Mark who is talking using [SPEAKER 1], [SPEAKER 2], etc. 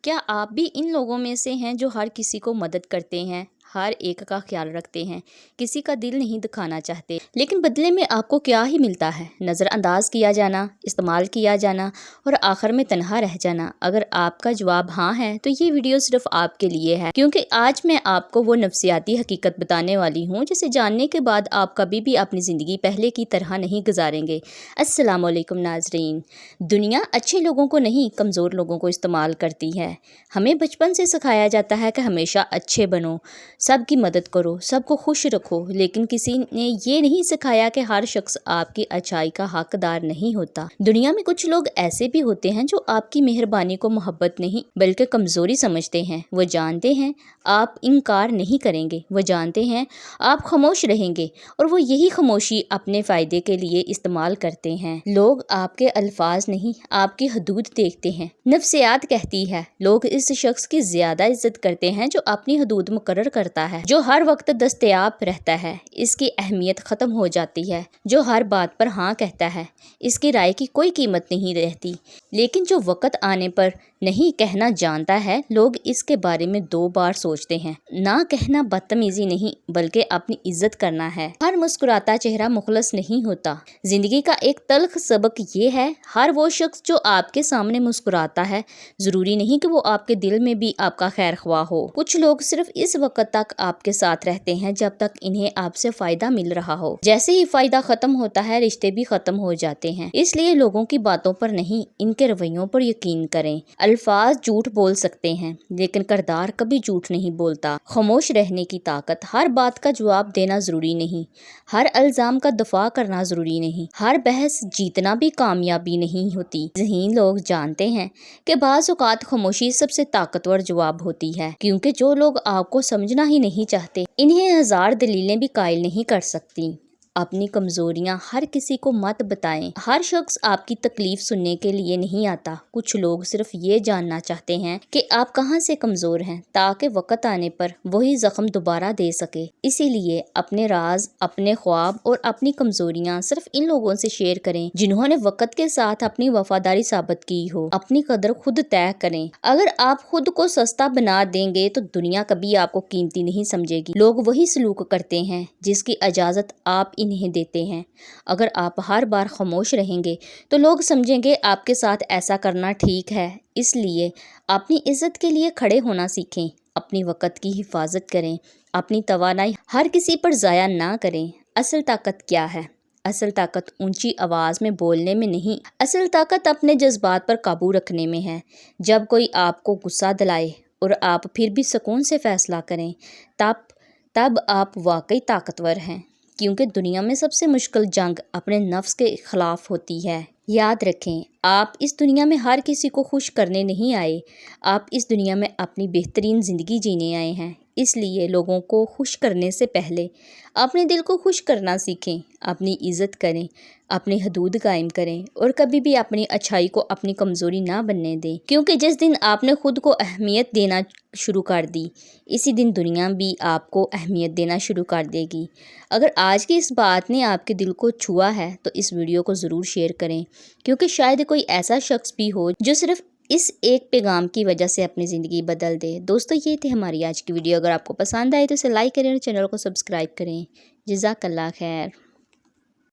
[SPEAKER 1] क्या आप भी इन लोगों में से हैं जो हर किसी को मदद करते हैं, हर एक का ख्याल रखते हैं, किसी का दिल नहीं दुखाना चाहते, लेकिन बदले में आपको क्या ही मिलता है? नज़रअंदाज किया जाना, इस्तेमाल किया जाना और आखिर में तन्हा रह जाना। अगर आपका जवाब हाँ है तो ये वीडियो सिर्फ आपके लिए है, क्योंकि आज मैं आपको वो नफ्सियाती हकीकत बताने वाली हूँ जिसे जानने के बाद आप कभी भी अपनी ज़िंदगी पहले की तरह नहीं गुजारेंगे। अस्सलामु अलैकुम नाज़रीन। दुनिया अच्छे लोगों को नहीं, कमज़ोर लोगों को इस्तेमाल करती है। हमें बचपन से सिखाया जाता है कि हमेशा अच्छे बनो, सबकी मदद करो, सबको खुश रखो, लेकिन किसी ने ये नहीं सिखाया कि हर शख्स आपकी अच्छाई का हकदार नहीं होता। दुनिया में कुछ लोग ऐसे भी होते हैं जो आपकी मेहरबानी को मोहब्बत नहीं बल्कि कमज़ोरी समझते हैं। वो जानते हैं आप इनकार नहीं करेंगे, वो जानते हैं आप खामोश रहेंगे और वो यही खामोशी अपने फ़ायदे के लिए इस्तेमाल करते हैं। लोग आपके अल्फाज नहीं, आपकी हदूद देखते हैं। नफ्सियात कहती है लोग इस शख्स की ज़्यादा इज्जत करते हैं जो अपनी हदूद मुकर्रर करता है, जो हर वक्त दस्तयाब रहता है, इसकी अहमियत ख़त्म हो जाती है। जो हर बात पर हाँ कहता है, इसकी राय की कोई कीमत नहीं रहती। लेकिन जो वक़्त आने पर नहीं कहना जानता है, लोग इसके बारे में 2 बार सोचते हैं। ना कहना बदतमीजी नहीं बल्कि अपनी इज्जत करना है। हर मुस्कुराता चेहरा मुखलस नहीं होता। जिंदगी का एक तल्ख सबक ये है, हर वो शख्स जो आपके सामने मुस्कुराता है ज़रूरी नहीं कि वो आपके दिल में भी आपका खैर ख्वाह हो। कुछ लोग सिर्फ इस वक्त तक आपके साथ रहते हैं जब तक इन्हें आपसे फ़ायदा मिल रहा हो। जैसे ही फ़ायदा ख़त्म होता है, रिश्ते भी ख़त्म हो जाते हैं। इसलिए लोगों की बातों पर नहीं, इनके रवैयों पर यकीन करें। अल्फाज झूठ बोल सकते हैं लेकिन किरदार कभी झूठ नहीं बोलता। खामोश रहने की ताकत। हर बात का जवाब देना ज़रूरी नहीं, हर इल्ज़ाम का दफा करना ज़रूरी नहीं, हर बहस जीतना भी कामयाबी नहीं होती। ज़हीन लोग जानते हैं कि बाज़ औक़ात खामोशी सबसे ताकतवर जवाब होती है, क्योंकि जो लोग आपको समझना ही नहीं चाहते, इन्हें हज़ार दलीलें भी कायल नहीं कर सकती। अपनी कमज़ोरियाँ हर किसी को मत बताएं। हर शख्स आपकी तकलीफ़ सुनने के लिए नहीं आता। कुछ लोग सिर्फ ये जानना चाहते हैं कि आप कहाँ से कमज़ोर हैं, ताकि वक़्त आने पर वही ज़ख्म दोबारा दे सके। इसीलिए अपने राज, अपने ख्वाब और अपनी कमज़ोरियाँ सिर्फ इन लोगों से शेयर करें जिन्होंने वक़्त के साथ अपनी वफादारी साबित की हो। अपनी कदर खुद तय करें। अगर आप खुद को सस्ता बना देंगे तो दुनिया कभी आपको कीमती नहीं समझेगी। लोग वही सलूक करते हैं जिसकी इजाज़त आप इन्हें देते हैं। अगर आप हर बार खामोश रहेंगे तो लोग समझेंगे आपके साथ ऐसा करना ठीक है। इसलिए अपनी इज्जत के लिए खड़े होना सीखें। अपनी वक़्त की हिफाजत करें। अपनी तवानाई हर किसी पर ज़ाया ना करें। असल ताकत क्या है? असल ताकत ऊंची आवाज़ में बोलने में नहीं, असल ताकत अपने जज्बात पर काबू रखने में है। जब कोई आपको गुस्सा दिलाए और आप फिर भी सुकून से फैसला करें, तब आप वाकई ताकतवर हैं। क्योंकि दुनिया में सबसे मुश्किल जंग अपने नफ्स के खिलाफ होती है। याद रखें, आप इस दुनिया में हर किसी को खुश करने नहीं आए, आप इस दुनिया में अपनी बेहतरीन ज़िंदगी जीने आए हैं। इसलिए लोगों को खुश करने से पहले अपने दिल को खुश करना सीखें। अपनी इज़्ज़त करें, अपनी हदूद कायम करें और कभी भी अपनी अच्छाई को अपनी कमज़ोरी ना बनने दें, क्योंकि जिस दिन आपने खुद को अहमियत देना शुरू कर दी, इसी दिन दुनिया भी आपको अहमियत देना शुरू कर देगी। अगर आज की इस बात ने आपके दिल को छुआ है तो इस वीडियो को ज़रूर शेयर करें, क्योंकि शायद कोई ऐसा शख्स भी हो जो सिर्फ इस एक पैगाम की वजह से अपनी ज़िंदगी बदल दे। दोस्तों, ये थी हमारी आज की वीडियो। अगर आपको पसंद आए तो इसे लाइक करें और चैनल को सब्सक्राइब करें। जज़ाकल्लाह खैर।